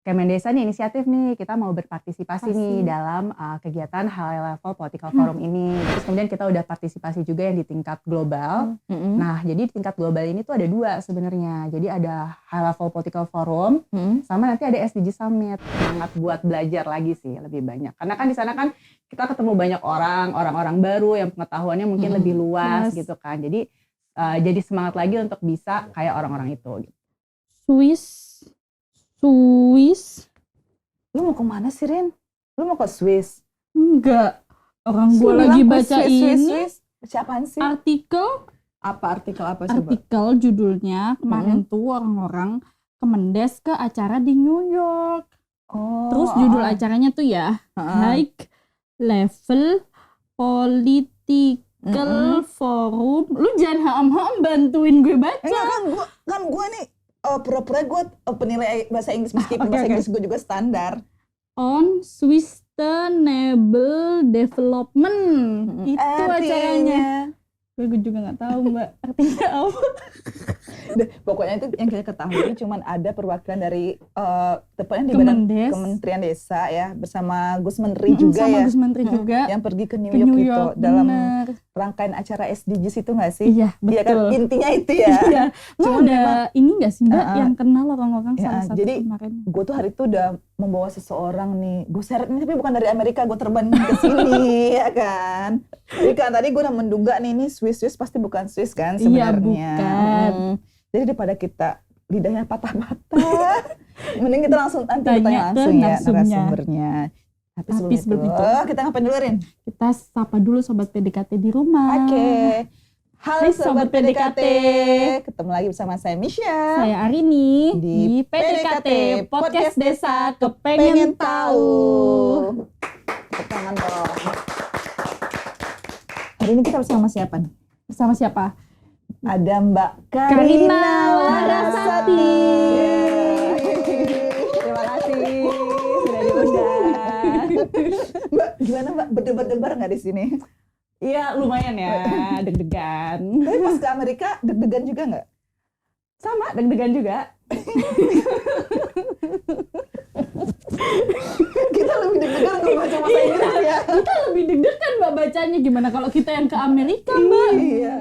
Kemendesa nih inisiatif nih, kita mau berpartisipasi nih dalam kegiatan High Level Political Forum ini. Terus kemudian kita udah partisipasi juga yang di tingkat global. Nah, jadi di tingkat global ini tuh ada 2 sebenarnya. Jadi ada High Level Political Forum, sama nanti ada SDG Summit. Semangat buat belajar lagi sih lebih banyak. Karena kan di sana kan kita ketemu banyak orang-orang baru yang pengetahuannya mungkin lebih luas gitu kan. Jadi semangat lagi untuk bisa kayak orang-orang itu. Gitu. Swiss. Lu mau kemana sih, Rin? Lu mau ke Swiss? Enggak. Orang gue lagi baca Swiss. Siapaan sih? Artikel Apa coba? Artikel judulnya kemarin tuh orang-orang kemendes ke acara di New York. Terus judul acaranya tuh ya High Level Political Forum. Lu jangan ham-ham bantuin gue baca. Enggak kan gue nih pura-pura gue penilai bahasa Inggris meskipun bahasa Inggris gue juga standar. On Sustainable Development. Itu acaranya. Gue juga gak tahu Mbak artinya apa. Pokoknya itu yang kita ketahui cuman ada perwakilan dari tepatnya di badan Kementerian Desa ya bersama Gus Menteri juga ya. Gus Menteri juga yang pergi ke New York itu dalam rangkaian acara SDGs itu nggak sih? Iya betul. Ya kan intinya itu ya. Iya. Cuma ada ini nggak sih Mbak yang kenal orang-orang salah satu jadi kemarin. Gue tuh hari itu udah membawa seseorang nih. Gue seret ini tapi bukan dari Amerika. Gue terbang ke sini ya kan. Jadi kan tadi gue udah menduga nih ini Swiss pasti bukan Swiss kan sebenarnya. Iya bukan. Jadi daripada kita lidahnya patah-patah, mending kita langsung nanti bertanya langsung ya narasumbernya. Tapi sebelum itu kita ngapain dulu Rin? Kita sapa dulu Sobat PDKT di rumah. Oke. Halo Sobat PDKT. Ketemu lagi bersama saya Misha. Saya Arini di PDKT Podcast Desa Kepengen Tahu. Tepuk tangan dong. Hari ini kita bersama siapa nih? Bersama siapa? Ada Mbak Karina Larasati. Terima kasih sudah diundang. Mbak, gimana Mbak? Berdebar-debar nggak di sini? Iya lumayan ya, deg-degan. Tapi pas ke Amerika deg-degan juga nggak? Sama, deg-degan juga. Kita lebih deg-degan kalau baca bahasa Inggris ya. Kita lebih deg-degan Mbak bacanya. Gimana kalau kita yang ke Amerika Mbak? Iya.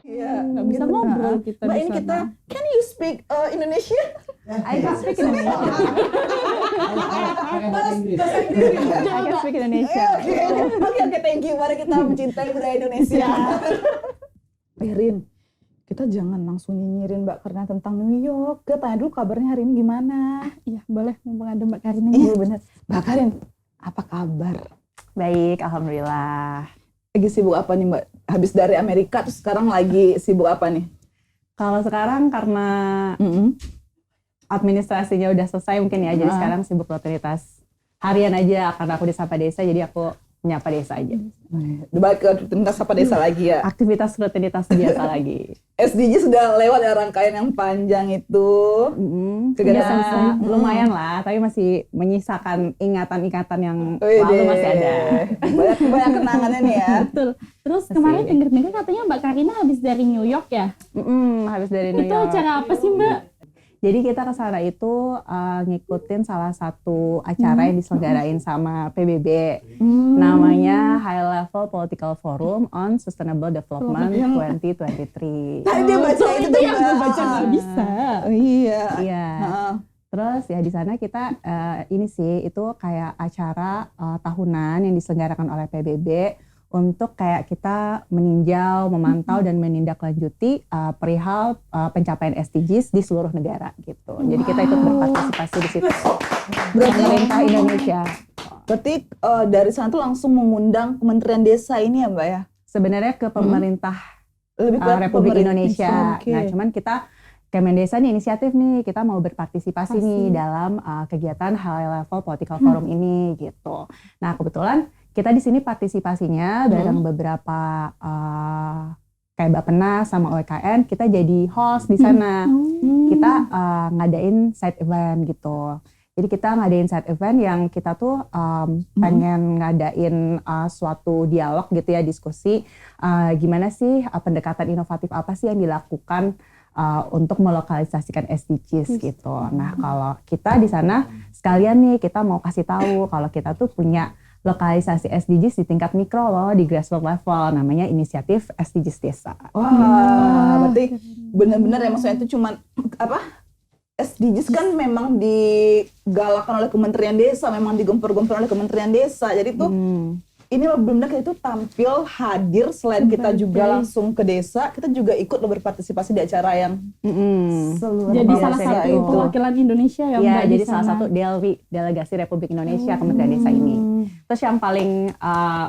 Iya, nggak bisa ngobrol kita. Mbak ini kita, can you speak Indonesian? I can speak Indonesia. I can speak Indonesia. Oke, thank you. Mari kita mencintai budaya Indonesia. Rin, kita jangan langsung nyinyirin Mbak Karina tentang New York. Kita tanya dulu kabarnya hari ini gimana. Iya, boleh. Mumpung ada Mbak Karina. Iya, benar. Mbak Karin, apa kabar? Baik, alhamdulillah. Lagi sibuk apa nih Mbak? Habis dari Amerika, terus sekarang lagi sibuk apa nih? Kalau sekarang karena administrasinya udah selesai mungkin ya, jadi sekarang sibuk rutinitas harian aja karena aku di Sapa Desa, jadi aku menyapa desa aja. Balik ke rutinitas Sapa Desa lagi ya? Aktivitas rutinitas biasa lagi. SDG sudah lewat ya rangkaian yang panjang itu. Ya, lumayan lah, tapi masih menyisakan ingatan-ingatan yang lalu masih ada. Banyak kenangannya nih ya. Betul. Terus kemarin dengar-dengar katanya Mbak Karina habis dari New York ya? Habis dari New York. Itu acara apa sih Mbak? Jadi kita ke sana itu ngikutin salah satu acara yang diselenggarain sama PBB. Namanya High Level Political Forum on Sustainable Development 2023. Tadi dia baca itu yang gue baca nggak bisa. Iya. Terus ya di sana kita ini sih itu kayak acara tahunan yang diselenggarakan oleh PBB untuk kayak kita meninjau, memantau dan menindaklanjuti perihal pencapaian SDGs di seluruh negara gitu. Jadi kita ikut berpartisipasi di situ. Pemerintah Indonesia. Berarti dari sana tuh langsung mengundang Kementerian Desa ini ya Mbak ya? Sebenarnya ke pemerintah Republik Republik Indonesia. Okay. Nah cuman kita Kemendesa nih inisiatif nih, kita mau berpartisipasi nih dalam kegiatan High Level Political Forum ini gitu. Nah kebetulan kita di sini partisipasinya bareng beberapa kayak Bappenas sama OEKN, kita jadi host di sana. Kita ngadain side event gitu. Jadi kita ngadain side event yang kita tuh pengen ngadain suatu dialog gitu ya, diskusi gimana sih pendekatan inovatif apa sih yang dilakukan untuk melokalisasikan SDGs gitu. Nah kalau kita di sana sekalian nih kita mau kasih tahu kalau kita tuh punya lokalisasi SDGs di tingkat mikro loh, di grassroots level, namanya inisiatif SDGs desa. Wah, berarti benar-benar ya maksudnya itu cuman SDGs kan memang digalakkan oleh Kementerian Desa, memang digempur-gempur oleh Kementerian Desa. Jadi tuh ini benar-benar kita tuh tampil hadir selain kita juga langsung ke desa, kita juga ikut berpartisipasi di acara yang seluruh Jadi bangsa salah satu itu. perwakilan Indonesia ya Ya, Mbak di jadi sana. salah satu DLW, Delegasi Republik Indonesia Kementerian Desa ini. Terus yang paling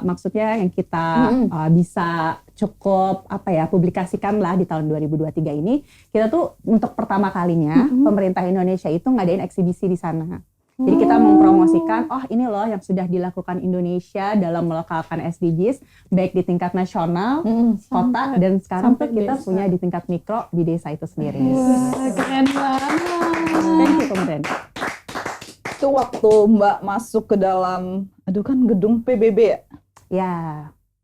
maksudnya yang kita bisa cukup publikasikan lah di tahun 2023 ini, kita tuh untuk pertama kalinya pemerintah Indonesia itu ngadain eksibisi di sana. Jadi kita mempromosikan, ini loh yang sudah dilakukan Indonesia dalam melokalkan SDGs, baik di tingkat nasional, kota, dan sekarang tuh kita punya di tingkat mikro di desa itu sendiri. Wah, keren banget. Thank you kemudian. Itu waktu Mbak masuk ke dalam, gedung PBB ya? Ya,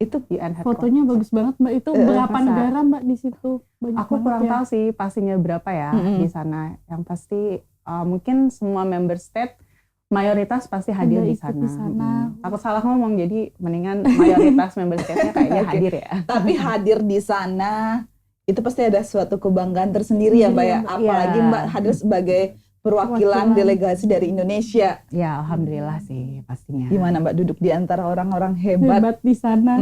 itu UN Headquarters. Fotonya bagus banget Mbak. Itu berapa masa? negara Mbak di situ? Banyak Aku banget kurang ya. tahu sih pastinya berapa ya di sana. Yang pasti mungkin semua member state mayoritas pasti hadir Udah di ikut sana. di sana. Aku salah ngomong, jadi mendingan mayoritas member state-nya kayaknya Oke. hadir ya. Tapi hadir di sana itu pasti ada suatu kebanggaan tersendiri ya Mbak ya. Apalagi Iya. Mbak hadir sebagai perwakilan delegasi dari Indonesia. Ya alhamdulillah sih pastinya. Gimana Mbak duduk di antara orang-orang hebat? Hebat di sana.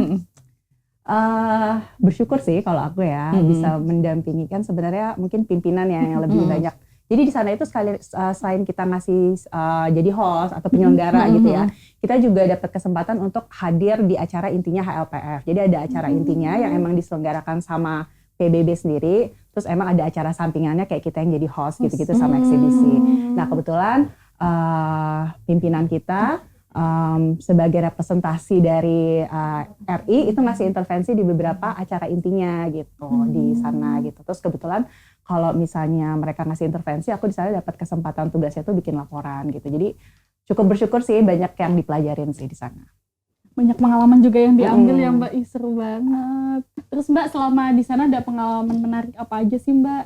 Bersyukur sih kalau aku ya bisa mendampingi, kan sebenarnya mungkin pimpinan yang lebih banyak. Jadi di sana itu selain kita ngasih jadi host atau penyelenggara gitu ya, kita juga dapat kesempatan untuk hadir di acara intinya HLPF. Jadi ada acara intinya yang emang diselenggarakan sama PBB sendiri, terus emang ada acara sampingannya kayak kita yang jadi host gitu-gitu sama eksibisi. Nah kebetulan pimpinan kita sebagai representasi dari RI itu ngasih intervensi di beberapa acara intinya gitu di sana gitu. Terus kebetulan kalau misalnya mereka ngasih intervensi, aku di sana dapat kesempatan tugasnya tuh bikin laporan gitu. Jadi cukup bersyukur sih, banyak yang dipelajarin sih di sana. Banyak pengalaman juga yang diambil ya Mbak. Ih, seru banget. Terus Mbak selama di sana ada pengalaman menarik apa aja sih Mbak?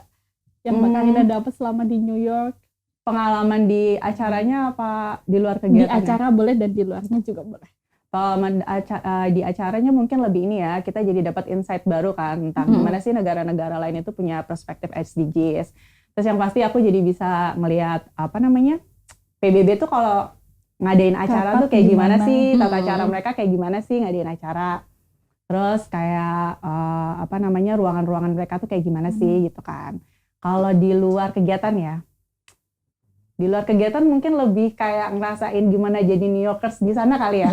Yang Mbak Karina dapat selama di New York? Pengalaman di acaranya apa di luar Di kegiatan? acara boleh dan di luarnya juga boleh. Pengalaman di acaranya mungkin lebih ini ya, kita jadi dapat insight baru kan tentang gimana sih negara-negara lain itu punya perspektif SDGs. Terus yang pasti aku jadi bisa ngelihat PBB tuh kalau ngadain acara tuh kayak gimana sih, tata cara mereka kayak gimana sih ngadain acara. Terus kayak ruangan-ruangan mereka tuh kayak gimana sih gitu kan. Kalau di luar kegiatan ya, di luar kegiatan mungkin lebih kayak ngerasain gimana jadi New Yorkers di sana kali ya.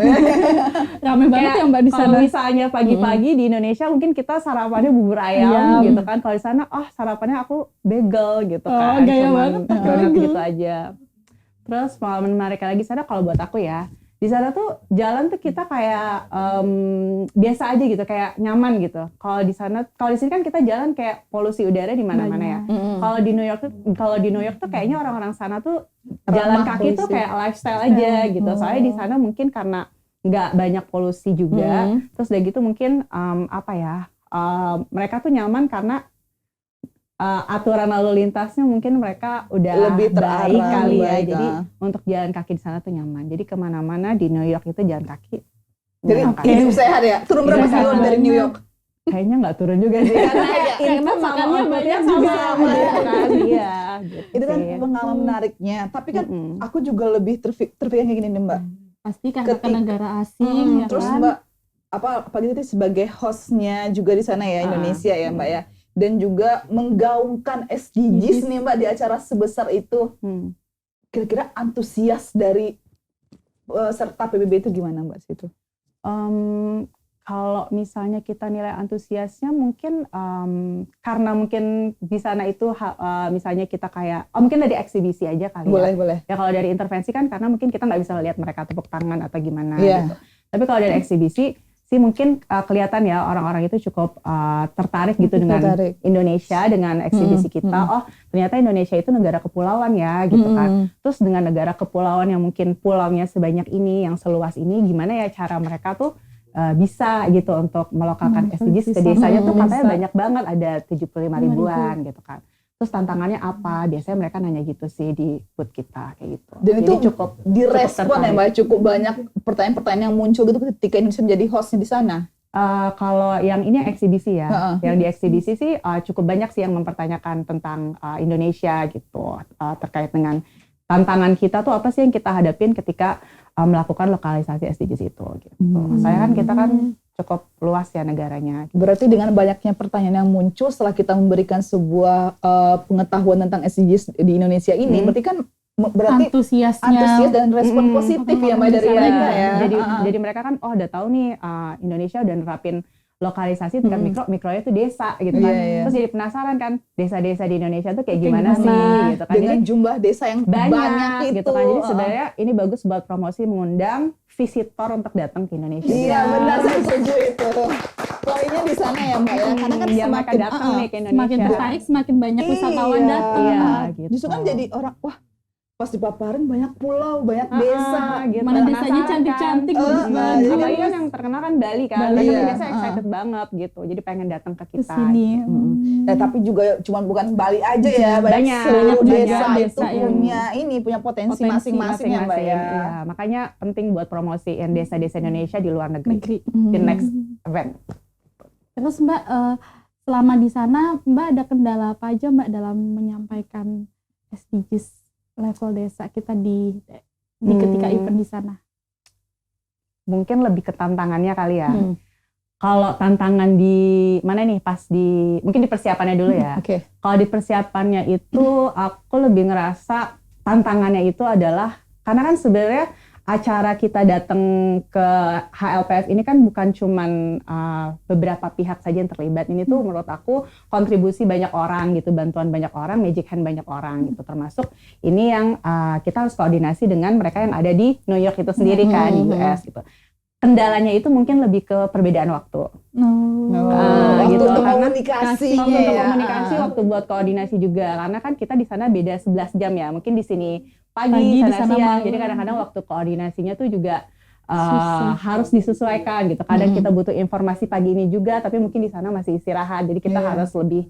Rame banget ya Mbak di sana. Kalau misalnya pagi-pagi di Indonesia mungkin kita sarapannya bubur ayam gitu kan. Kalau di sana sarapannya aku bagel gitu kan. Gaya Cuman banget, donat bagel. gitu aja. Terus pengalaman menarik lagi sana kalau buat aku ya, di sana tuh jalan tuh kita kayak biasa aja gitu, kayak nyaman gitu. Kalau di sini kan kita jalan kayak polusi udara di mana-mana ya. Kalau di New York tuh kayaknya orang-orang sana tuh jalan kaki tuh kayak lifestyle aja gitu. Soalnya di sana mungkin karena nggak banyak polusi juga. Terus udah gitu mungkin mereka tuh nyaman karena aturan lalu lintasnya mungkin mereka udah Lebih baik terarah, kali ya. baik, Jadi untuk jalan kaki di sana tuh nyaman. Jadi kemana-mana di New York itu jalan kaki. Jadi menyenangkan. hidup sehat ya. Turun berapa Hidup kilo sehat dari New York? Kayaknya nggak turun juga sih. Karena Karena makannya banyak juga sama kan. Iya. Gitu Itu kan sih. pengalaman menariknya. Tapi kan aku juga lebih terpikir kayak gini nih Mbak. Pasti karena ke negara asing ya Terus kan. Mbak, apalagi itu sebagai hostnya juga di sana ya, Indonesia ya Mbak ya. Dan juga menggaungkan SDGs nih Mbak di acara sebesar itu. Kira-kira antusias dari serta PBB itu gimana Mbak situ? Kalau misalnya kita nilai antusiasnya mungkin karena mungkin di sana itu misalnya kita kayak mungkin dari eksibisi aja kali ya. Boleh. Ya kalau dari intervensi kan karena mungkin kita nggak bisa lihat mereka tepuk tangan atau gimana Iya. gitu. Tapi kalau dari eksibisi sih mungkin kelihatan ya orang-orang itu cukup tertarik gitu dengan Indonesia, dengan eksibisi kita. Oh ternyata Indonesia itu negara kepulauan ya gitu kan. Terus dengan negara kepulauan yang mungkin pulaunya sebanyak ini, yang seluas ini, gimana ya cara mereka tuh bisa gitu untuk melokalkan SDGs ke desanya tuh katanya banyak banget, ada 75 ribuan gitu kan. terus tantangannya apa, biasanya mereka nanya gitu sih di booth kita kayak gitu. Dan Jadi itu cukup direspon ya tertarik. Mbak, cukup banyak pertanyaan-pertanyaan yang muncul gitu ketika Indonesia menjadi hostnya di sana. Kalau yang ini eksibisi ya, Heeh. yang di eksibisi sih cukup banyak sih yang mempertanyakan tentang Indonesia gitu, terkait dengan tantangan kita tuh apa sih yang kita hadapin ketika melakukan lokalisasi SDGs itu gitu. Saya kan kita kan cukup luas ya negaranya. Berarti dengan banyaknya pertanyaan yang muncul setelah kita memberikan sebuah pengetahuan tentang SDGs di Indonesia ini, berarti kan berarti antusias dan respon positif ya Mbak dari mereka ya. Jadi mereka kan udah tahu nih Indonesia udah nerapin lokalisasi tingkat mikronya itu desa gitu kan. Terus jadi penasaran kan desa-desa di Indonesia tuh kayak gimana sih gitu kan. Dengan Jadi jumlah desa yang banyak itu. gitu kan. Jadi sebenarnya ini bagus buat promosi, mengundang visitor untuk datang ke Indonesia. Iya benar, saya setuju itu. Poinnya di sana ya Mbak ya. Karena kan Biar mereka semakin datang nih ke Indonesia. semakin tertarik, semakin banyak wisatawan datang. Iya, gitu. Justru kan jadi orang, wah pas dipaparin banyak pulau, banyak desa. gitu. Mana desanya Penasaran cantik-cantik, kan. bagus banget. Apalagi kan yang terkenal kan Bali kan. Bali, Mereka iya. biasa excited banget gitu. Jadi pengen datang ke kita. Kesini. Ya, tapi juga cuma bukan Bali aja ya, banyak seluruh banyak desa itu yang punya potensi masing-masing ya Mbak ya. Iya, makanya penting buat promosiin desa-desa Indonesia di luar negeri. Di next event. Terus Mbak, selama di sana Mbak ada kendala apa aja Mbak dalam menyampaikan SDGs level desa kita di ketika event di sana? Mungkin lebih ke tantangannya kali ya. Kalau tantangan di mana nih mungkin di persiapannya dulu ya. Oke. Kalau di persiapannya itu aku lebih ngerasa tantangannya itu adalah karena kan sebenarnya acara kita datang ke HLPF ini kan bukan cuman beberapa pihak saja yang terlibat. Ini tuh menurut aku kontribusi banyak orang gitu, bantuan banyak orang, magic hand banyak orang gitu. Termasuk ini yang kita harus koordinasi dengan mereka yang ada di New York itu sendiri kan, di US gitu. Kendalanya itu mungkin lebih ke perbedaan waktu. Waktu gitu. untuk Karena komunikasinya waktu untuk ya. komunikasi, waktu buat koordinasi juga. Karena kan kita di sana beda 11 jam ya. Mungkin di sini pagi di sana sana siang. malam. Jadi kadang-kadang waktu koordinasinya tuh juga harus disesuaikan gitu. Kadang kita butuh informasi pagi ini juga, tapi mungkin di sana masih istirahat. Jadi kita harus lebih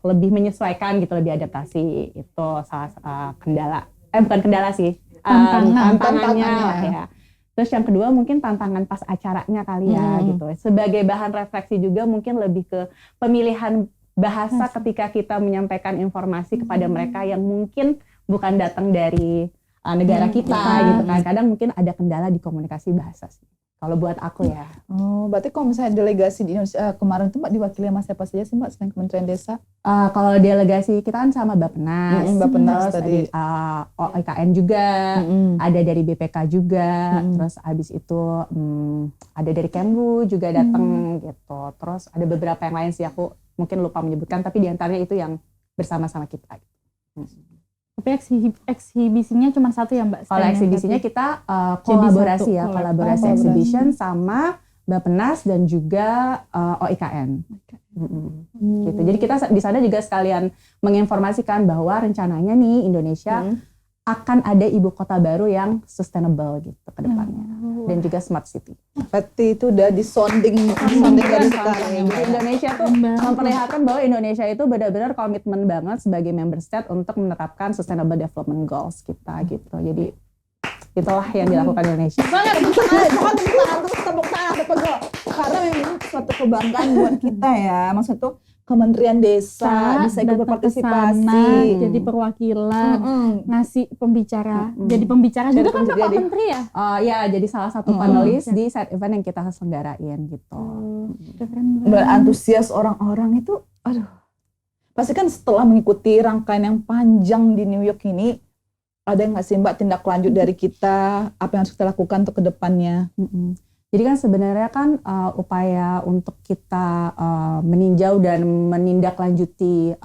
lebih menyesuaikan gitu, lebih adaptasi. Itu salah kendala. Bukan kendala sih. Tantangannya ya. Terus yang kedua mungkin tantangan pas acaranya kali ya gitu. Sebagai bahan refleksi juga mungkin lebih ke pemilihan bahasa ketika kita menyampaikan informasi kepada mereka yang mungkin bukan datang dari negara kita gitu kan. Kadang mungkin ada kendala di komunikasi bahasa sih. Kalau buat aku ya. Oh, berarti kalau misalnya delegasi di Indonesia kemarin tuh Mbak diwakili sama siapa saja sih Mbak selain Kementerian Desa? Kalau delegasi kita kan sama Bappenas, Bappenas tadi. OIKN juga, ada dari BPK juga, terus abis itu ada dari Kemlu juga datang gitu. Terus ada beberapa yang lain sih aku mungkin lupa menyebutkan, tapi diantaranya itu yang bersama-sama kita. Tapi eksibisinya cuma satu ya Mbak? Kalau eksibisinya kita kolaborasi ya, kolaborasi exhibition sama Bappenas dan juga OIKN. Gitu. Jadi kita di sana juga sekalian menginformasikan bahwa rencananya nih Indonesia akan ada ibu kota baru yang sustainable gitu ke depannya. Dan juga smart city. Berarti itu udah disonding dari sekarang. Jadi Indonesia tuh memperlihatkan bahwa Indonesia itu benar-benar komitmen banget sebagai member state untuk menerapkan sustainable development goals kita gitu. Jadi itulah yang dilakukan Indonesia. Tepuk tangan. Karena memang suatu kebanggaan buat kita ya. Maksudnya tuh Kementerian Desa bisa ikut berpartisipasi, jadi perwakilan, ngasih pembicara, jadi pembicara juga kan Pak Menteri ya? Ya, jadi salah satu panelis di side event yang kita selenggarain gitu. Antusias orang-orang itu, aduh, pasti kan setelah mengikuti rangkaian yang panjang di New York ini, ada nggak sih Mbak tindak lanjut dari kita, apa yang harus kita lakukan untuk kedepannya? Jadi kan sebenarnya kan upaya untuk kita meninjau dan menindaklanjuti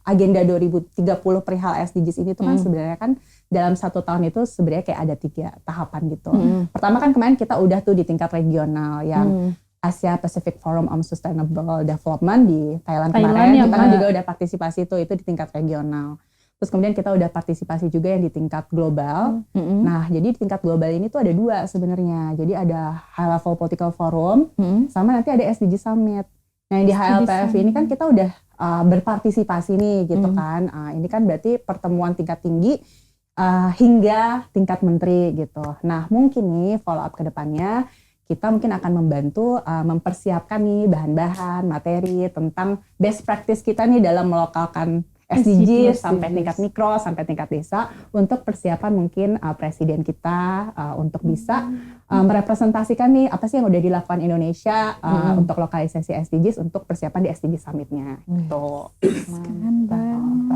agenda 2030 perihal SDGs ini tuh kan sebenarnya kan dalam 1 tahun itu sebenarnya kayak ada 3 tahapan gitu. Pertama kan kemarin kita udah tuh di tingkat regional yang Asia Pacific Forum on Sustainable Development di Thailand kemarin. Ya, kita kan juga udah partisipasi itu di tingkat regional. Terus kemudian kita udah partisipasi juga yang di tingkat global. Nah, jadi di tingkat global ini tuh ada 2 sebenarnya. Jadi ada High Level Political Forum, sama nanti ada SDG Summit. Nah, yang di HLPF ini kan kita udah berpartisipasi nih gitu kan. Ini kan berarti pertemuan tingkat tinggi hingga tingkat menteri gitu. Nah mungkin nih follow up ke depannya kita mungkin akan membantu mempersiapkan nih bahan-bahan, materi tentang best practice kita nih dalam melokalkan SDGs sampai tingkat mikro, sampai tingkat desa untuk persiapan mungkin presiden kita untuk bisa merepresentasikan nih apa sih yang udah dilakukan Indonesia untuk lokalisasi SDGs untuk persiapan di SDG Summit-nya gitu.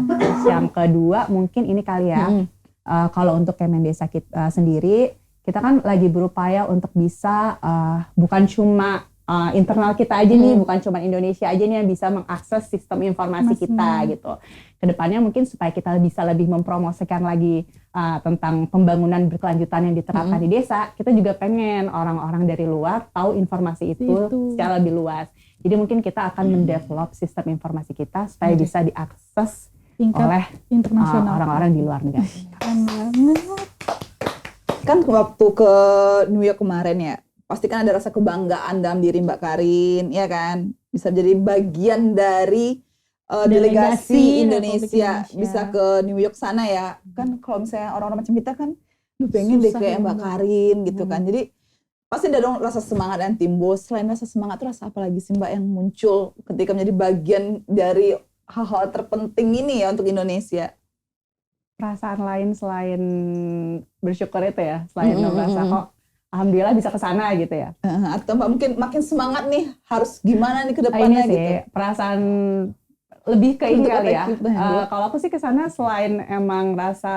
Terus yang kedua mungkin ini kali ya, kalau untuk Kemendesa kita sendiri, kita kan lagi berupaya untuk bisa bukan cuma internal kita aja nih, bukan cuma Indonesia aja nih yang bisa mengakses sistem informasi kita gitu. Kedepannya mungkin supaya kita bisa lebih mempromosikan lagi tentang pembangunan berkelanjutan yang diterapkan di desa, kita juga pengen orang-orang dari luar tahu informasi itu secara lebih luas. Jadi mungkin kita akan mendevelop sistem informasi kita supaya bisa diakses oleh internasional orang-orang di luar negara. Kan waktu ke New York kemarin ya, pasti kan ada rasa kebanggaan dalam diri Mbak Karin, ya kan? Bisa jadi bagian dari delegasi Indonesia bisa ke New York sana ya. Kan kalau misalnya orang-orang macam kita kan, pengen deh kayak Mbak Karin gitu kan. Jadi pasti ada dong rasa semangat yang timbul. Selain rasa semangat tuh rasa apa lagi sih Mbak yang muncul ketika menjadi bagian dari hal-hal terpenting ini ya untuk Indonesia? Perasaan lain selain bersyukur itu ya, selain merasa kok alhamdulillah bisa ke sana gitu ya. Atau Mbak mungkin makin semangat nih, harus gimana nih ke depannya ini sih, gitu. Perasaan lebih ke ini kali ya. Kalau aku sih ke sana selain emang rasa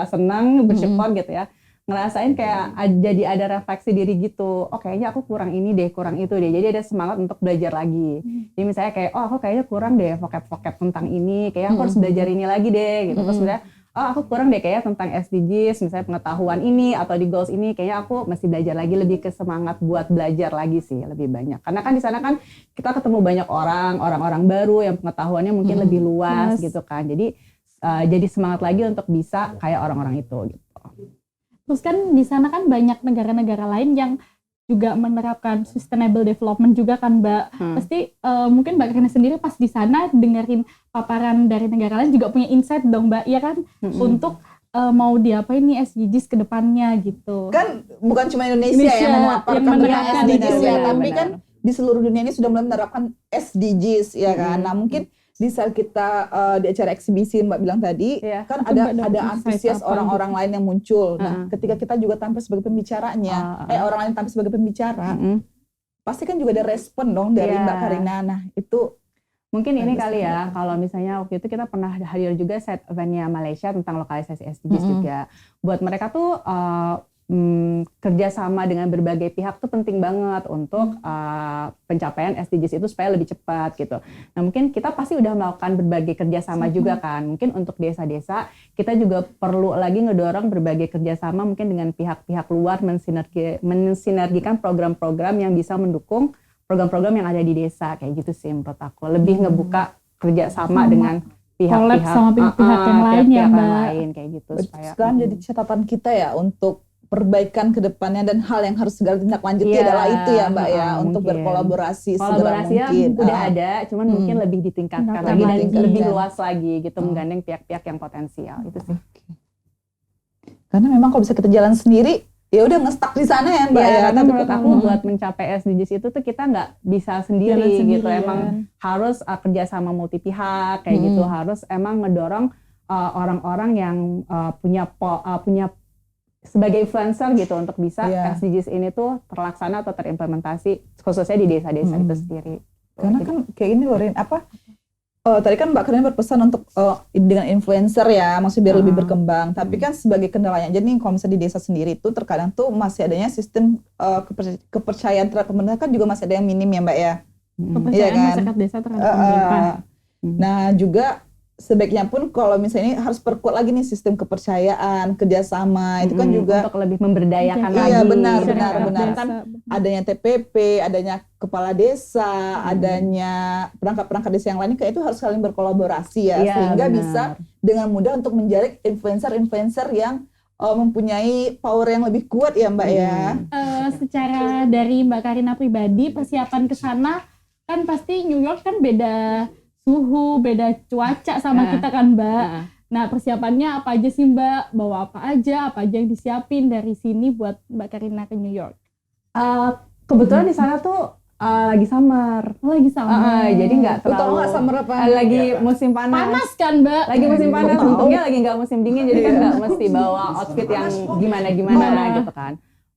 senang, bersyukur gitu ya, ngerasain kayak jadi ada refleksi diri gitu. Oh kayaknya aku kurang ini deh, kurang itu deh. Jadi ada semangat untuk belajar lagi. Jadi misalnya kayak aku kayaknya kurang deh vocab tentang ini, kayak aku harus belajar ini lagi deh gitu. Terus misalnya aku kurang deh kayak tentang SDGs, misalnya pengetahuan ini atau di goals ini, kayaknya aku mesti belajar lagi, lebih ke semangat buat belajar lagi sih, lebih banyak. Karena kan di sana kan kita ketemu banyak orang-orang baru yang pengetahuannya mungkin lebih luas gitu kan. Jadi semangat lagi untuk bisa kayak orang-orang itu gitu. Terus kan di sana kan banyak negara-negara lain yang juga menerapkan sustainable development juga kan Mbak. Pasti mungkin Mbak Karina sendiri pas di sana dengerin paparan dari negara lain juga punya insight dong Mbak, ya kan? Untuk mau diapain nih SDGs ke depannya gitu. Kan bukan cuma Indonesia yang memaparkan SDGs ya, tapi kan di seluruh dunia ini sudah mulai menerapkan SDGs ya kan. Nah mungkin di saat kita di acara eksibisi Mbak bilang tadi, kan ada antusias orang-orang lain yang muncul. Nah, ketika kita juga tampil sebagai pembicaranya, orang lain tampil sebagai pembicara, pasti kan juga ada respon dong dari Mbak Karina. Nah, itu mungkin ini kali ya, kalau misalnya waktu itu kita pernah hadir juga set eventnya Malaysia tentang lokalisasi SDGs juga. Buat mereka tuh kerjasama dengan berbagai pihak tuh penting banget untuk pencapaian SDGs itu supaya lebih cepat gitu. Nah mungkin kita pasti udah melakukan berbagai kerjasama juga kan. Mungkin untuk desa-desa kita juga perlu lagi ngedorong berbagai kerjasama mungkin dengan pihak-pihak luar mensinergikan program-program yang bisa mendukung program-program yang ada di desa kayak gitu sih menurut aku. Lebih ngebuka kerjasama dengan pihak-pihak sama pihak-pihak yang lain ya Mbak. Kayak gitu supaya sekarang jadi catatan kita ya untuk perbaikan ke depannya dan hal yang harus segera ditindaklanjuti adalah itu ya Mbak ya, untuk berkolaborasi segera mungkin. Udah ada, cuman mungkin lebih ditingkatkan lagi dan lebih luas lagi gitu, menggandeng pihak-pihak yang potensial itu sih. Karena memang kalau bisa kita jalan sendiri, ya udah nge-stuck di sana ya Mbak ya. Karena menurut aku buat mencapai SDGs itu tuh kita nggak bisa sendiri gitu, emang harus kerjasama multi pihak kayak gitu, harus emang ngedorong orang-orang yang punya sebagai influencer gitu untuk bisa SDGs ini tuh terlaksana atau terimplementasi khususnya di desa-desa itu sendiri. Karena kan kayak gini loh Rin, tadi kan Mbak Karina berpesan untuk dengan influencer ya, maksudnya biar lebih berkembang. Tapi kan sebagai kendalanya, jadi kalau misalnya di desa sendiri itu terkadang tuh masih adanya sistem kepercayaan terhadap pemerintah kan juga masih ada yang minim ya Mbak ya. Kepercayaan masyarakat desa terhadap pemerintah. Nah juga sebaiknya pun kalau misalnya ini harus perkuat lagi nih sistem kepercayaan, kerjasama, itu kan juga untuk lebih memberdayakan lagi. Iya benar kan adanya TPP, adanya kepala desa, adanya perangkat-perangkat desa yang lain, kayak itu harus saling berkolaborasi ya, sehingga bisa dengan mudah untuk menjaring influencer-influencer yang mempunyai power yang lebih kuat ya Mbak ya. Secara dari Mbak Karina pribadi persiapan ke sana kan pasti New York kan beda suhu, beda cuaca sama kita kan Mbak. Nah persiapannya apa aja sih Mbak? Bawa apa aja yang disiapin dari sini buat Mbak Karina ke New York? Kebetulan di sana tuh lagi summer. Lagi summer. Jadi nggak Lu tau terlalu. nggak summer apa? Lagi musim panas. Panas kan Mbak? Lagi musim panas. Untungnya lagi nggak musim dingin, jadi kan nggak mesti bawa outfit yang gimana gitu kan.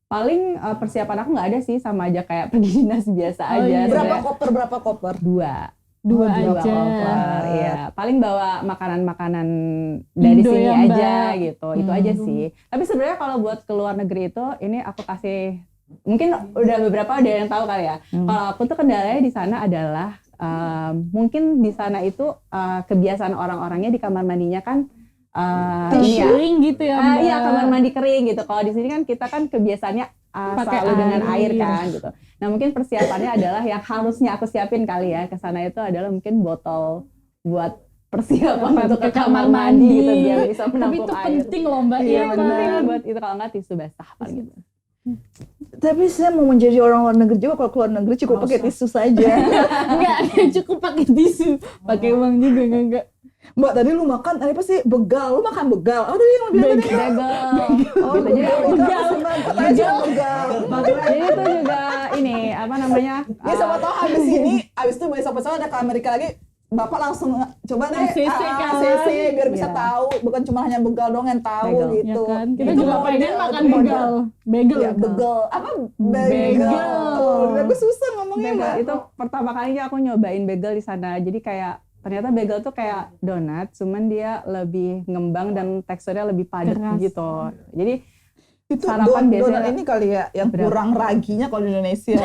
Paling persiapan aku nggak ada sih, sama aja kayak pergi dinas biasa aja. iya. Berapa koper? Dua Dua aja. koper, iya. Paling bawa makanan-makanan dari Indo sini ya, aja Mbak. gitu. Itu aja sih. Tapi sebenarnya kalau buat ke luar negeri itu, ini aku kasih, mungkin udah beberapa ada yang tahu kali ya. Kalau aku tuh kendalanya di sana adalah mungkin di sana itu kebiasaan orang-orangnya di kamar mandinya kan ini ya. Kering gitu ya Mbak. Iya, kamar mandi kering gitu. Kalau di sini kan kita kan kebiasaannya Pakai selalu dengan air air. kan gitu. Nah mungkin persiapannya adalah yang harusnya aku siapin kali ya ke sana itu adalah mungkin botol buat persiapan untuk ke kamar mandi gitu biar bisa Tapi menampung itu air. penting loh Mbak. Iya kan? penting buat itu, kalau nggak tisu basah paling gitu. Tapi saya mau menjadi orang luar negeri juga, kalau keluar negeri cukup pakai tisu saja. Enggak, cukup pakai tisu. Pakai uang juga enggak. Mbak tadi lu makan apa sih? Begal. Lu makan begal. Oh tadi yang lu bilang tadi. Bagel. Oh, Gitu. Jadi begal. Katanya begal. jadi itu juga ini apa namanya? Ya sama tau habis ini, habis itu besok-besok ada ke Amerika lagi, Bapak langsung coba deh ACC kan. ACC biar bisa Iya. tahu, bukan cuma hanya begal dong yang tahu Begal. Ya gitu. kan? Kita Itu juga kalau pengen dia- makan model. begal. Bagel. Ya, begal. Apa? Bagel. Aku susah ngomongnya, Mbak. Bagel itu pertama kalinya aku nyobain bagel di sana. Jadi kayak ternyata bagel tuh kayak donat, cuman dia lebih ngembang dan teksturnya lebih padat Keras. gitu. Jadi Itu sarapan biasanya donat ini kali ya yang Berapa? kurang raginya kalau di Indonesia.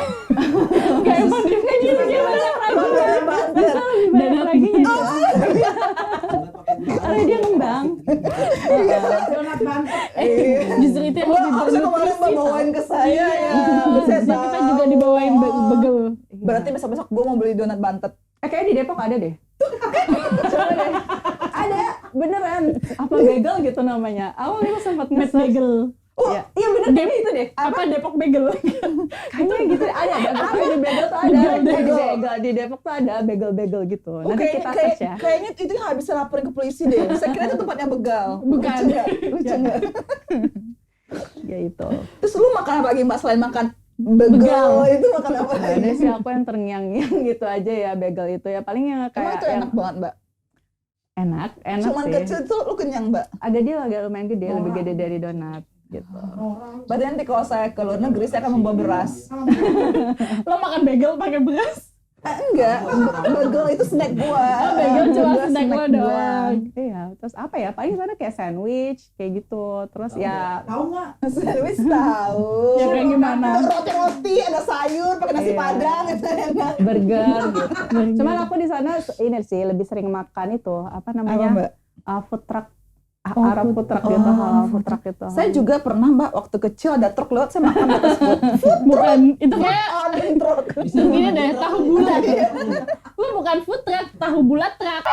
Kayak emang dia kayak gitu Dada lagi gitu. karena dia ngembang. Donat bantet. Justru itu yang Wah, lebih harusnya kemarin Mbak bawain ke saya ya. Biar saya Jadi kita tahu. juga dibawain bagel. Berarti besok-besok gue mau beli donat bantet. Kayaknya di Depok ada deh. Coba deh. Ada beneran apa bagel gitu namanya. Aku dulu sempat Mas nge-search. bagel. Oh, Iya bener kayaknya itu deh. Apa Depok bagel? Kayaknya gitu ada. Pokoknya di bagel tuh ada. Di Depok tuh ada bagel-bagel gitu. Oh, Nanti kita search ya. kayaknya itu yang habis saya laporin ke polisi deh. Saya kira itu tempatnya begal. Bukan. Lucu nggak? Ya itu. Terus lu makan apa lagi Mbak selain makan begal? Begal. Itu makan apa Gak lagi? ada sih aku yang terngiang-ngiang gitu aja ya bagel itu ya. Paling yang Emang kayak itu yang enak banget Mbak? enak Cuman sih. kecil tuh lu kenyang Mbak? Agak lumayan gede, lebih gede dari donat gitu. Berarti nanti kalau saya ke luar negeri saya akan membawa beras. Lo makan bagel pakai beras? Enggak, bagel itu snack gua. Bagel cuma Beras snack lo gua. doang. Iya, terus apa ya? Paling sana kayak sandwich kayak gitu. Terus ya Tahu nggak? Sandwich tahu. Ya kayak gimana? Roti-roti, ada sayur, pakai nasi Iya. padang, itu enak. burger gitu. Cuman aku di sana ini sih lebih sering makan itu apa namanya? Apa, Mbak? Food truck. Arab food truck gitu, halal food truck gitu. Saya juga pernah Mbak, waktu kecil ada truk lewat, saya makan di atas Bukan, itu kayak food truk. ini deh tahu bulat. Lo bukan food truck, tahu bulat truck.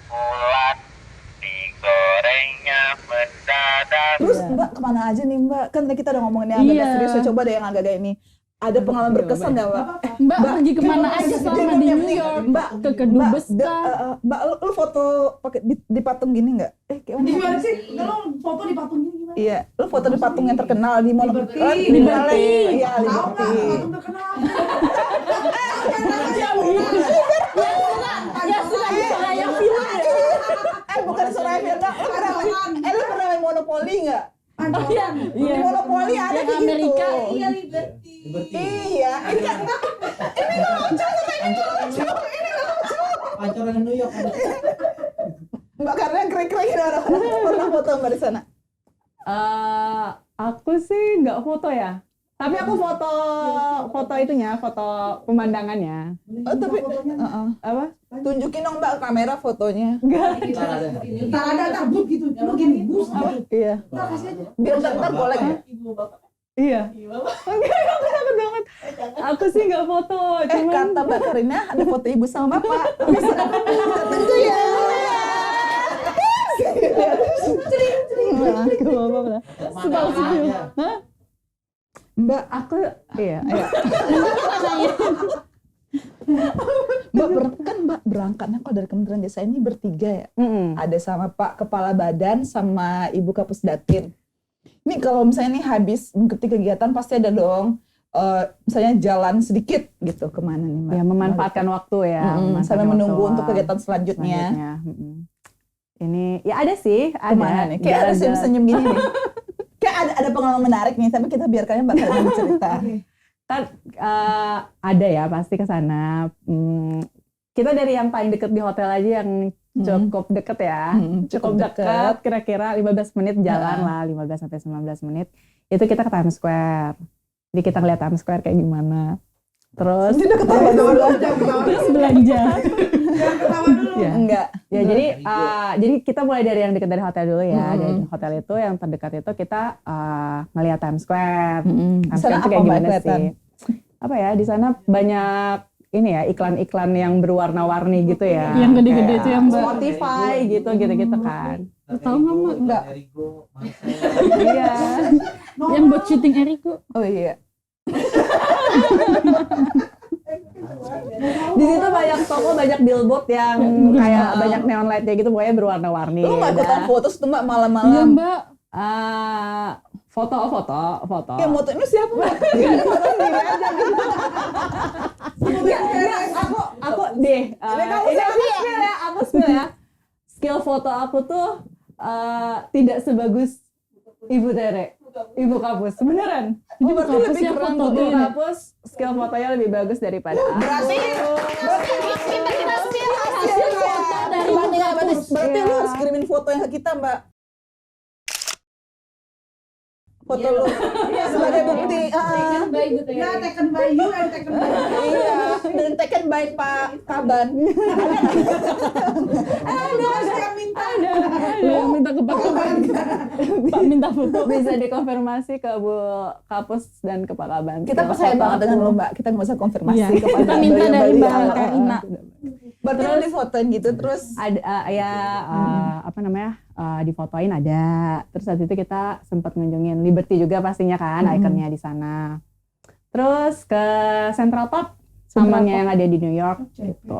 bulat digorengnya mendadak. Terus Mbak kemana aja nih Mbak? Kan tadi kita udah ngomongin yang agak Iya. serius, saya coba deh yang agak ini. Ada pengalaman berkesan nggak Mbak? Mbak pergi kemana aja selama di New nih, York? Mbak, Ke kedubes Mbak, kah? Mbak, lu foto pakai di patung gini nggak? Kayak mana? Gimana sih? Kalau foto di patung gini gimana? Iya, lu foto di patung yang terkenal di Mono. Liberty. Di Liberty. Iya, Tahu nggak? Liberty. Patung terkenal. Ya sudah bisa yang film ya. Bukan Suraya Firda. Lu pernah main Monopoli nggak? Pancoran. Di Monopoli ada Yang kayak gitu. Amerika, Iya, Liberty. Iya, ini kan Pancoran New York ada. Mbak karena keren-keren orang pernah foto Mbak di sana. Aku sih nggak foto ya. Tapi aku foto itunya, foto pemandangannya. Oh, tapi Apa? tunjukin dong Mbak kamera fotonya. Ntar ada bus gitu. Lu gini, bus gitu. Iya. Ntar kasih aja. Biar ntar golek. Ibu bapak. Iya. Enggak, aku takut banget. Aku sih nggak foto, cuman Kata Mbak Karina ada foto ibu sama bapak. Tunggu ya. aku apa lah. Sebal Mbak, Aku iya. Mbak kan Mbak berangkatnya kok dari Kementerian Desa ini bertiga ya? Mm-mm. Ada sama Pak Kepala Badan sama Ibu Kapus Datin. Ini kalau misalnya nih habis mengikuti kegiatan pasti ada dong misalnya jalan sedikit gitu kemana nih Mbak? Ya memanfaatkan waktu ya. sampai memanfaatkan menunggu waktu untuk kegiatan selanjutnya. Ini ya ada sih, Kemana ada. nih? Kayak ada Jalan-jalan. senyum-senyum gini nih. Kayak ada pengalaman menarik nih, tapi kita biarkannya Mbak Karina bercerita. Kan ada ya pasti ke sana. Kita dari yang paling deket di hotel aja yang cukup deket ya. Cukup deket, kira-kira 15 menit jalan lah, 15 sampai 19 menit. Itu kita ke Times Square. Jadi kita ngeliat Times Square kayak gimana. Terus Udah ketawa dulu. Terus belanja. Jangan ketawa dulu. ya. Enggak. Ya jadi kita mulai dari yang dekat dari hotel dulu ya. Dari hotel itu yang terdekat itu kita ngeliat Times Square. Times Sana Square itu apa kayak Mbak gimana kelihatan? sih? Apa ya, di sana banyak ini ya iklan-iklan yang berwarna-warni gitu ya. Yang gede-gede Kayak itu yang Mbak. Spotify gitu kan. Tahu nggak Mbak? Enggak. Iya. Yang buat syuting Eriko. Oh iya. Di situ banyak toko, banyak billboard yang kayak banyak neon lightnya gitu, pokoknya berwarna-warni. Lu nggak ikutan Udah. foto tuh Mbak Iya malam-malam? Mbak. Foto. Ya moto ini siapa Mbak? Aku deh. Aku spill ya. Skill foto aku tuh tidak sebagus Ibu Tere, Ibu Kapus, beneran. Jadi berarti bukan lebih yang keren foto tuh. Ibu ini. Kapus skill fotonya lebih bagus daripada aku. Berarti berarti lu harus kirimin foto yang ke kita Mbak. Foto lu sebagai bukti. Ya, taken by you and taken by you. Iya, dan taken by Pak Kaban. Ada yang minta. Lu yang minta ke Pak Kaban. Pak minta foto. Bisa dikonfirmasi ke Bu Kapus dan ke Pak Kaban. Kita Skill percaya foto banget aku. dengan lo Mbak. Kita nggak usah konfirmasi Iya. kepada Kita minta dari beliau-beliau. Mbak Karina. Berarti lu difotoin gitu terus. Ada apa namanya difotoin ada. Terus saat itu kita sempat ngunjungin Liberty juga pastinya kan, ikonnya di sana. Terus ke Central Park samanya yang ada di New York gitu.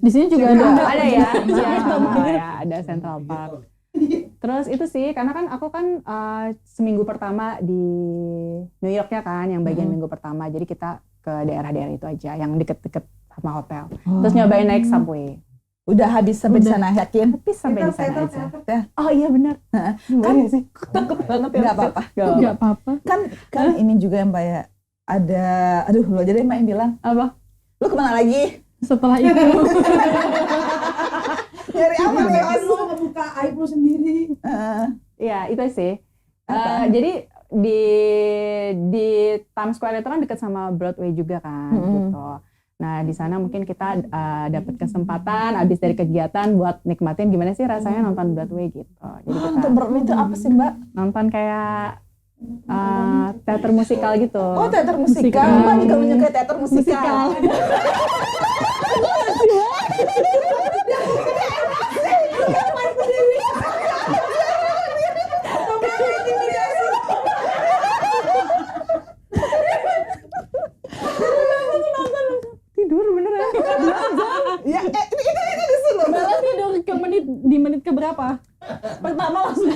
Di sini juga Ada ya, Iya. ada Central Park. Terus itu sih, karena kan aku kan seminggu pertama di New York ya kan, yang bagian minggu pertama. Jadi kita ke daerah-daerah itu aja, yang deket-deket sama hotel. Terus nyobain naik subway. Udah habis sampai di sana, yakin? Tapi sampai di sana aja. Ya. Oh iya benar. Kan sih? Takut banget ya. Nggak apa-apa. Enggak apa-apa. Kan ini juga yang Mbak ya. Ada, aduh lo aja deh Mbak yang bilang. Apa? Lu kemana lagi? Setelah itu Nyari apa nih? Kan lu ngebuka aib lu sendiri. Iya itu sih. Apa? Jadi di Times Square itu kan dekat sama Broadway juga kan gitu. Nah di sana mungkin kita dapat kesempatan abis dari kegiatan buat nikmatin gimana sih rasanya nonton Broadway gitu. Jadi kita Nonton Broadway itu apa sih Mbak? nonton kayak teater musikal gitu. Oh teater musikal. Mbak juga menyukai teater musikal. Tidur beneran. Ya, ini disuruh. Mbak tidur ke di menit ke berapa? Pertama langsung.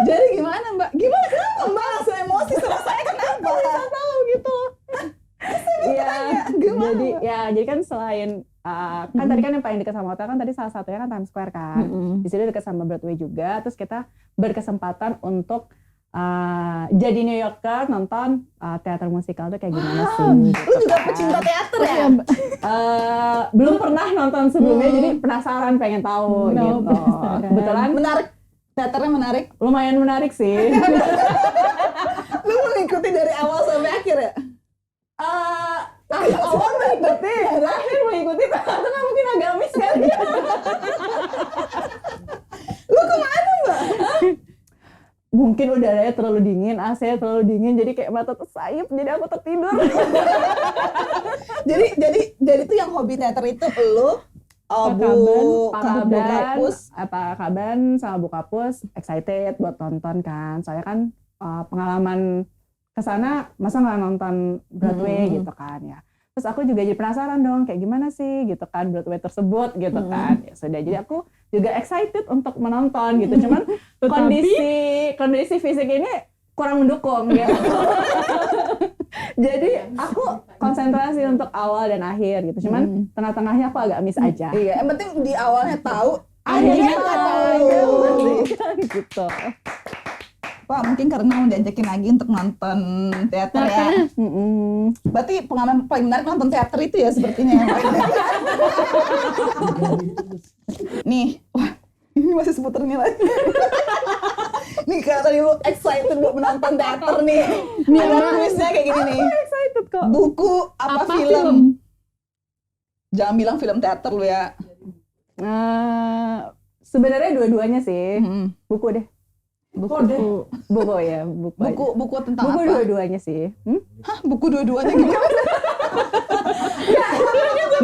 Jadi gimana Mbak? Gimana kenapa Mbak langsung emosi sama saya kenapa? Tahu gitu. Iya. Jadi kan selain kan tadi kan yang paling dekat sama hotel kan tadi salah satunya kan Times Square kan. Di sini dekat sama Broadway juga. Terus kita berkesempatan untuk jadi New Yorker nonton teater musikal tuh kayak gimana sih? Lu gitu juga kan. pecinta teater ya? Belum pernah nonton sebelumnya jadi penasaran pengen tahu gitu. penasaran. Kebetulan Menarik. Teaternya menarik. lumayan menarik sih. Lu mengikuti dari awal sampai akhir ya? Awal mengikuti, akhir mengikuti, tengah mungkin agak miss kan? Lu kemana Mbak? Mungkin udaranya terlalu dingin, AC-nya terlalu dingin, jadi kayak mata tersayap, jadi aku tertidur. Jadi tuh yang hobi teater itu lu, Pak Kapus. Kaban sama Bu Kapus excited buat nonton kan. Soalnya kan pengalaman kesana masa nggak nonton Broadway gitu kan ya. Terus aku juga jadi penasaran dong, kayak gimana sih gitu kan Broadway tersebut gitu kan. Ya sudah, jadi aku juga excited untuk menonton gitu. Cuman kondisi fisik ini kurang mendukung gitu. Jadi aku konsentrasi untuk awal dan akhir gitu. Cuman tengah-tengahnya aku agak miss aja. Iya, yang penting di awalnya tahu, Akhirnya nggak tahu gitu. Pak, mungkin karena mau diajakin lagi untuk nonton teater ya. Berarti pengalaman paling menarik nonton teater itu ya sepertinya ya, Pak. Nih, wah, ini masih seputar ini lagi. Nih kalau tadi lu excited untuk menonton teater nih. Ada kuisnya kayak gini nih. Excited kok. Buku apa film? Jangan bilang film teater lu ya. Sebenarnya dua-duanya sih. Buku deh. Buku Ya, buku aja. buku tentang Buku apa? dua-duanya sih. Hah, buku dua-duanya gimana?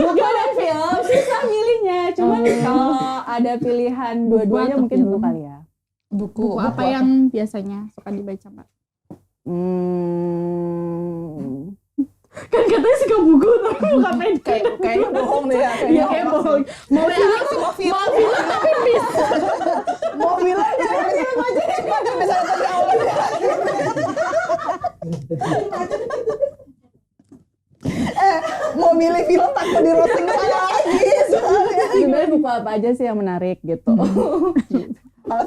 Buku dan film susah milihnya. Cuman kalau ada pilihan dua-duanya atau mungkin film? buku kali ya. Buku apa yang biasanya suka dibaca, Mbak? Kan katanya suka buku tapi bukan main Kayaknya bohong deh ya. Iya, kayak bohong. Mau film Mau bilang jangan film aja ya, bisa nonton di awal ya. Mau milih film takut di roasting lagi soalnya. Sebenarnya buku apa aja sih yang menarik gitu. Kalau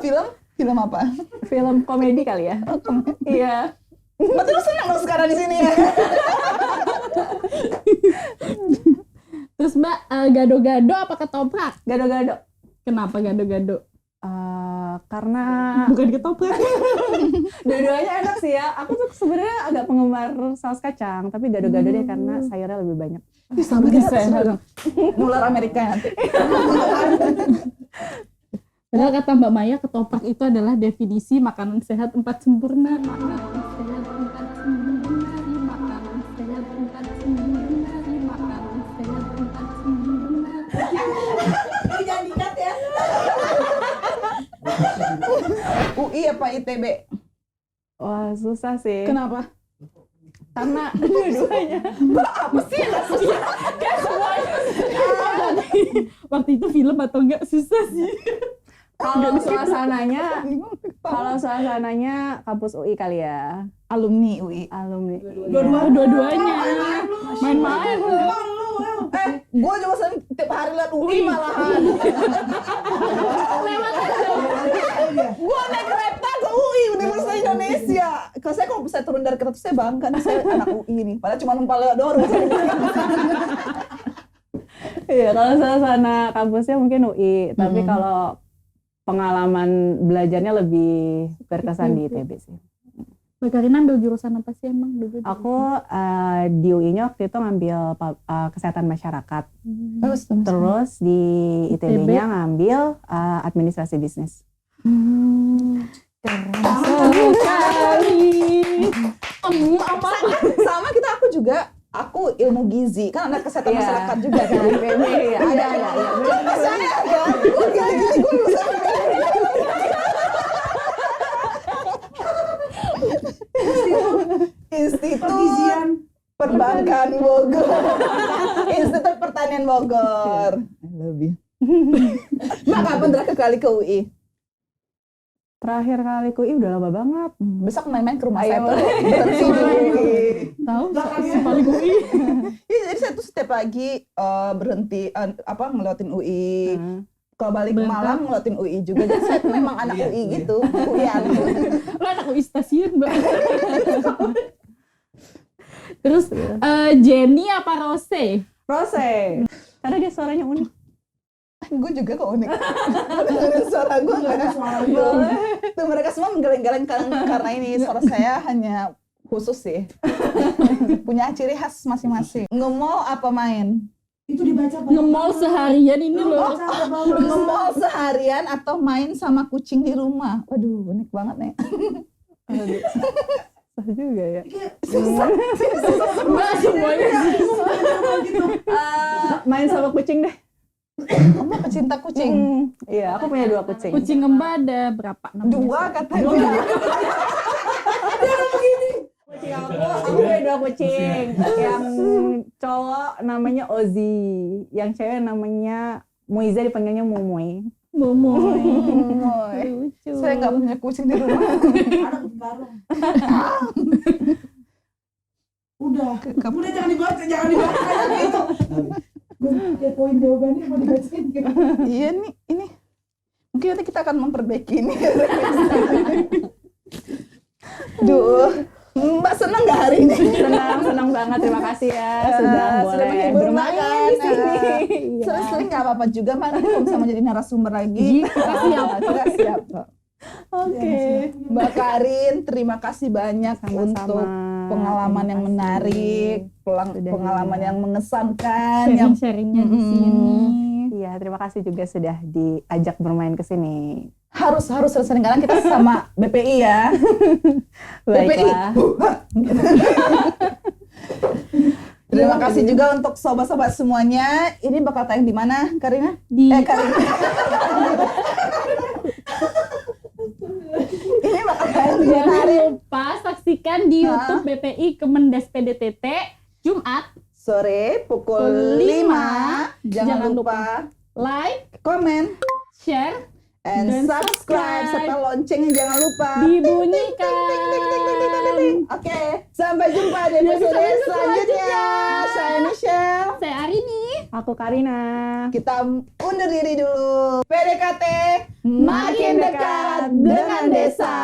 film apa? Film komedi kali ya. Iya. Berarti lu senang dong sekarang di sini ya? Terus Mbak, gado-gado apa ketoprak? Gado-gado. Kenapa gado-gado? Karena Bukan ketoprak. dua-duanya enak sih ya. Aku tuh sebenarnya agak penggemar saus kacang, tapi gado-gado deh karena sayurnya lebih banyak. Sama kita nular Amerika nanti. Padahal kata Mbak Maya, ketoprak itu adalah definisi makanan sehat 4 sempurna. Makanan sehat 4 sempurna. Makanan sehat 4 sempurna. Makanan sehat 4 sempurna. Jangan dikat ya. UI apa ITB? Wah, susah sih. Kenapa? Karena dua-duanya. Apa sih? Waktu itu film atau enggak susah sih. Kalau suasananya kampus UI kali ya. Alumni UI. Alumni. Dua-duanya. Main-main. Gue juga sering tiap hari liat UI malahan. Gue naik kereta ke UI Universitas Indonesia. Kalau saya turun dari kereta saya bangga nih, saya anak UI nih. Padahal cuma numpang lewat doang. Iya, kalau suasana kampusnya mungkin UI, tapi kalau pengalaman belajarnya lebih berkesan di ITB sih. Mbak Karina ambil jurusan apa sih emang dulu? Aku di UI-nya waktu itu ngambil kesehatan masyarakat. Terus di ITB-nya ngambil administrasi bisnis. Apa? Sama aku juga. Aku ilmu gizi, kan anak kesehatan masyarakat juga kan. IPB ya. Ada. Saya kan, gue gizi, gue bisa. Institut Perbankan Bogor. Institut Pertanian Bogor. I love you. Mbak, kapan terakhir kali ke UI? Terakhir kali ke UI udah lama banget. Besok main-main ke rumah Ayo. saya tuh. Berhenti di UI. Tahu paling UI. Iya, jadi saya tuh setiap pagi berhenti ngelewatin UI. Kalau balik malam ngelewatin UI juga. Jadi saya memang anak UI gitu. UI-an. Lo anak UI stasiun, Mbak. Terus Jenny apa Rose? Rose. Karena dia suaranya unik. Gue juga kok unik. Dengerin suara gue nggak? Tuh mereka semua menggeleng-geleng karena ini suara saya hanya khusus sih. Punya ciri khas masing-masing. Nge-mall apa main? Itu dibaca Nge-mall seharian ini loh. Nge-mall seharian atau main sama kucing di rumah? Waduh, unik banget nih. Susah juga ya. Mbak semuanya. Main sama kucing deh. Kamu pecinta kucing? Iya, aku punya 2 kucing. Kucing Mbak ada berapa? 2 katanya. kucing aku punya 2 kucing. Yang cowok namanya Ozzy, yang cewek namanya Muiza, dipanggilnya Mumuy. Momoy. Momoy. Lucu. Saya nggak punya kucing di rumah. Ada kucing karung. Udah jangan dibaca kayak gitu. Gue kepoin jawabannya mau dibacain gitu. Iya nih, ini mungkin nanti kita akan memperbaiki ini. Duh, Mbak senang nggak hari ini? Senang banget, terima kasih ya sudah boleh menghibur bermain kan? di sini. Iya. Sering-sering nggak apa-apa juga, Mbak. Nanti kalau misalnya mau jadi narasumber lagi, kita siap kok. Oke. Mbak Karin, terima kasih banyak untuk pengalaman yang menarik, pengalaman yang mengesankan, yang Sharing-sharingnya di sini. Iya, terima kasih juga sudah diajak bermain ke sini. harus sering karena kita sama BPI ya. Baiklah. Terima kasih juga untuk sobat-sobat semuanya. Ini bakal tayang di mana, Karina? Karina. Ini bakal tayang di mana? Jangan lupa saksikan di YouTube BPI Kemendes PDTT Jumat Sore pukul 5. Jangan lupa like, komen, share, and dan subscribe subscribe. serta loncengnya jangan lupa dibunyikan. Oke, sampai jumpa di episode selanjutnya. Saya Michelle, Saya Arini. Aku Karina. kita undur diri dulu. PDKT Makin dekat dengan desa.